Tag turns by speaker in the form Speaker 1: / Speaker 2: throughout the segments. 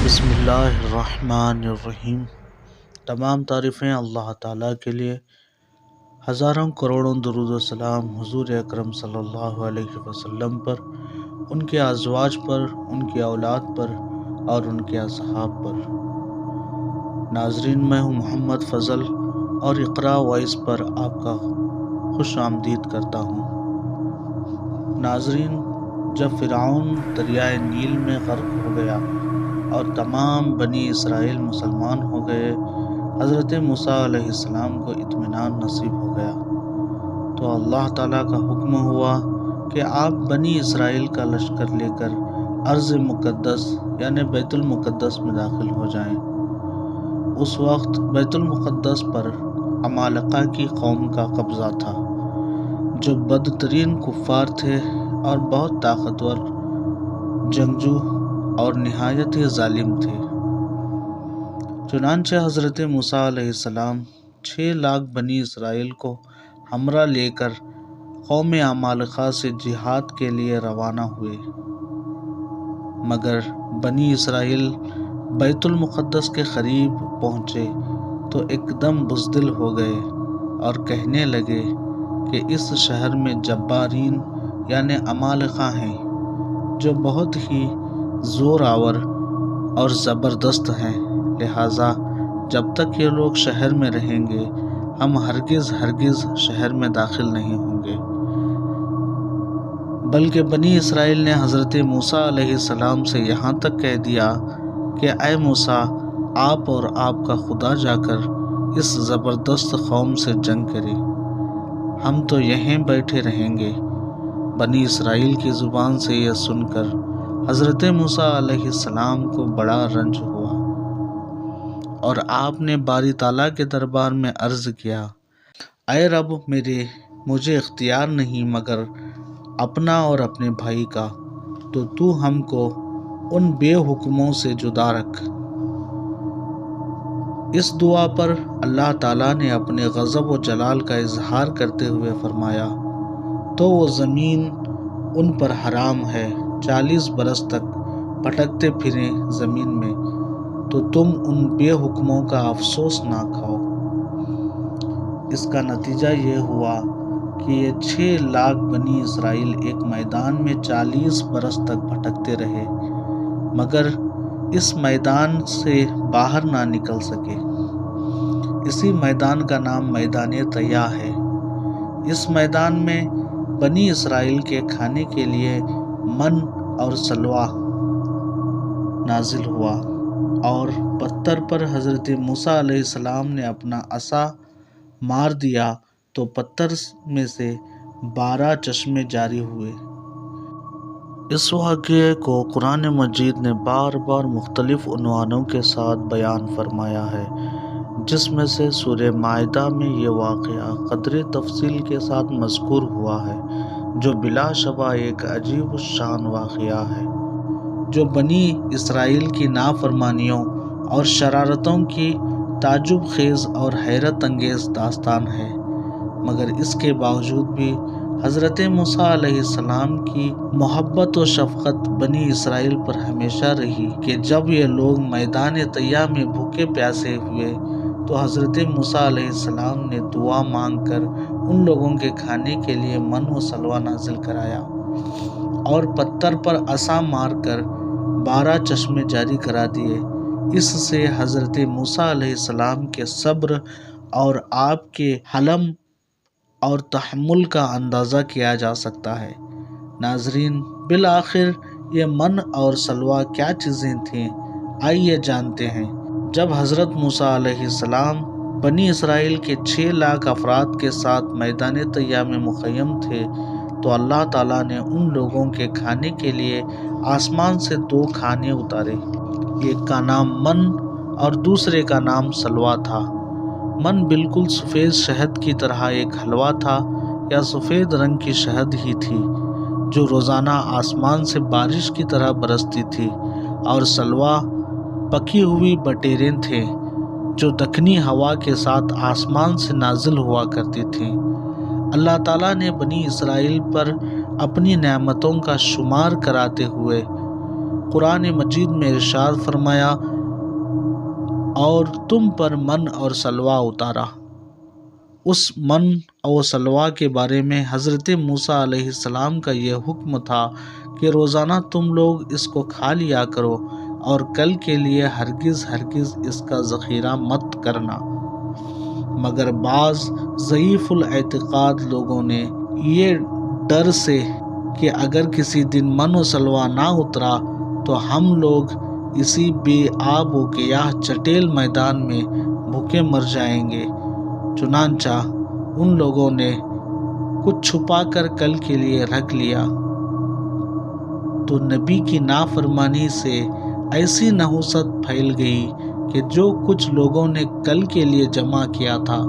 Speaker 1: بسم اللہ الرحمن الرحیم۔ تمام تعریفیں اللہ تعالیٰ کے لیے، ہزاروں کروڑوں درود و سلام حضور اکرم صلی اللہ علیہ وسلم پر، ان کے ازواج پر، ان کی اولاد پر اور ان کے اصحاب پر۔ ناظرین، میں ہوں محمد فضل اور اقرا وائس پر آپ کا خوش آمدید کرتا ہوں۔ ناظرین، جب فرعون دریائے نیل میں غرق ہو گیا اور تمام بنی اسرائیل مسلمان ہو گئے، حضرت موسیٰ علیہ السلام کو اطمینان نصیب ہو گیا، تو اللہ تعالیٰ کا حکم ہوا کہ آپ بنی اسرائیل کا لشکر لے کر ارض مقدس یعنی بیت المقدس میں داخل ہو جائیں۔ اس وقت بیت المقدس پر عمالقہ کی قوم کا قبضہ تھا، جو بدترین کفار تھے اور بہت طاقتور، جنگجو اور نہایت ہی ظالم تھے۔ چنانچہ حضرت موسیٰ علیہ السلام 6 لاکھ بنی اسرائیل کو ہمراہ لے کر قوم عمالقہ سے جہاد کے لیے روانہ ہوئے، مگر بنی اسرائیل بیت المقدس کے قریب پہنچے تو ایک دم بزدل ہو گئے اور کہنے لگے کہ اس شہر میں جبارین یعنی عمالقہ ہیں، جو بہت ہی زور آور اور زبردست ہیں، لہٰذا جب تک یہ لوگ شہر میں رہیں گے ہم ہرگز شہر میں داخل نہیں ہوں گے۔ بلکہ بنی اسرائیل نے حضرت موسیٰ علیہ السلام سے یہاں تک کہہ دیا کہ اے موسیٰ، آپ اور آپ کا خدا جا کر اس زبردست قوم سے جنگ کریں، ہم تو یہیں بیٹھے رہیں گے۔ بنی اسرائیل کی زبان سے یہ سن کر حضرت موسیٰ علیہ السلام کو بڑا رنج ہوا اور آپ نے باری تعالیٰ کے دربار میں عرض کیا، اے رب میرے، مجھے اختیار نہیں مگر اپنا اور اپنے بھائی کا، تو ہم کو ان بے حکموں سے جدا رکھ۔ اس دعا پر اللہ تعالیٰ نے اپنے غضب و جلال کا اظہار کرتے ہوئے فرمایا، تو وہ زمین ان پر حرام ہے، 40 برس تک بھٹکتے پھریں زمین میں، تو تم ان بے حکموں کا افسوس نہ کھاؤ۔ اس کا نتیجہ یہ ہوا کہ یہ 6 لاکھ بنی اسرائیل ایک میدان میں 40 برس تک بھٹکتے رہے، مگر اس میدان سے باہر نہ نکل سکے۔ اسی میدان کا نام میدان طیہ ہے۔ اس میدان میں بنی اسرائیل کے کھانے کے لیے من اور سلویٰ نازل ہوا، اور پتھر پر حضرت موسیٰ علیہ السلام نے اپنا عصا مار دیا تو پتھر میں سے 12 چشمے جاری ہوئے۔ اس واقعے کو قرآن مجید نے بار بار مختلف عنوانوں کے ساتھ بیان فرمایا ہے، جس میں سے سورہ مائدہ میں یہ واقعہ قدر تفصیل کے ساتھ مذکور ہوا ہے، جو بلا شبہ ایک عجیب الشان واقعہ ہے، جو بنی اسرائیل کی نافرمانیوں اور شرارتوں کی تعجب خیز اور حیرت انگیز داستان ہے۔ مگر اس کے باوجود بھی حضرت موسیٰ علیہ السلام کی محبت و شفقت بنی اسرائیل پر ہمیشہ رہی کہ جب یہ لوگ میدان طیہ میں بھوکے پیاسے ہوئے تو حضرت موسیٰ علیہ السلام نے دعا مانگ کر ان لوگوں کے کھانے کے لیے من و سلویٰ نازل کرایا اور پتھر پر عصا مار کر 12 چشمے جاری کرا دیے۔ اس سے حضرت موسیٰ علیہ السلام کے صبر اور آپ کے حلم اور تحمل کا اندازہ کیا جا سکتا ہے۔ ناظرین، بالآخر یہ من اور سلویٰ کیا چیزیں تھیں؟ آئیے جانتے ہیں۔ جب حضرت موسیٰ علیہ السلام بنی اسرائیل کے 6 لاکھ افراد کے ساتھ میدان طیہ میں مخیم تھے تو اللہ تعالیٰ نے ان لوگوں کے کھانے کے لیے آسمان سے 2 کھانے اتارے۔ ایک کا نام من اور دوسرے کا نام سلویٰ تھا۔ من بالکل سفید شہد کی طرح ایک حلوہ تھا یا سفید رنگ کی شہد ہی تھی، جو روزانہ آسمان سے بارش کی طرح برستی تھی، اور سلویٰ پکی ہوئی بٹیریں تھیں جو دکنی ہوا کے ساتھ آسمان سے نازل ہوا کرتی تھیں۔ اللہ تعالیٰ نے بنی اسرائیل پر اپنی نعمتوں کا شمار کراتے ہوئے قرآن مجید میں ارشاد فرمایا اور تم پر من اور سلوہ اتارا۔ اس من اور سلوہ کے بارے میں حضرت موسیٰ علیہ السلام کا یہ حکم تھا کہ روزانہ تم لوگ اس کو کھا لیا کرو اور کل کے لیے ہرگز ہرگز اس کا ذخیرہ مت کرنا۔ مگر بعض ضعیف الاعتقاد لوگوں نے یہ ڈر سے کہ اگر کسی دن من و سلوہ نہ اترا تو ہم لوگ اسی بے آب و گیاہ چٹیل میدان میں بھوکے مر جائیں گے، چنانچہ ان لوگوں نے کچھ چھپا کر کل کے لیے رکھ لیا، تو نبی کی نافرمانی سے ایسی نحوست پھیل گئی کہ جو کچھ لوگوں نے کل کے لیے جمع کیا تھا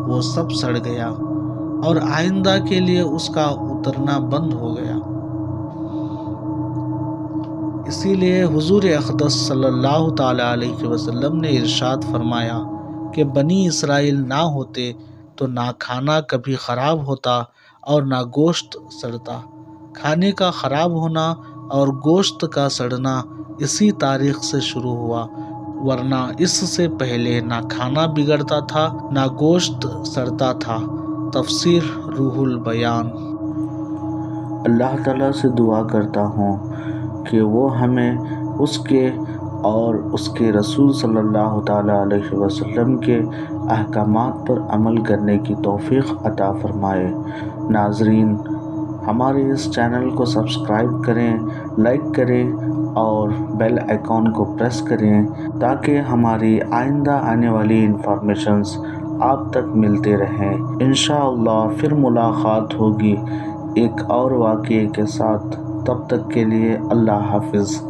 Speaker 1: وہ سب سڑ گیا اور آئندہ کے لیے اس کا اترنا بند ہو گیا۔ اسی لیے حضور اقدس صلی اللہ تعالی علیہ وسلم نے ارشاد فرمایا کہ بنی اسرائیل نہ ہوتے تو نہ کھانا کبھی خراب ہوتا اور نہ گوشت سڑتا۔ کھانے کا خراب ہونا اور گوشت کا سڑنا اسی تاریخ سے شروع ہوا، ورنہ اس سے پہلے نہ کھانا بگڑتا تھا نہ گوشت سڑتا تھا۔ تفسیر روح البیان۔
Speaker 2: اللہ تعالیٰ سے دعا کرتا ہوں کہ وہ ہمیں اس کے اور اس کے رسول صلی اللہ تعالیٰ علیہ وسلم کے احکامات پر عمل کرنے کی توفیق عطا فرمائے۔ ناظرین، ہمارے اس چینل کو سبسکرائب کریں، لائک کریں اور بیل آئیکن کو پریس کریں تاکہ ہماری آئندہ آنے والی انفارمیشنز آپ تک ملتے رہیں۔ انشاءاللہ پھر ملاقات ہوگی ایک اور واقعے کے ساتھ، تب تک کے لیے اللہ حافظ۔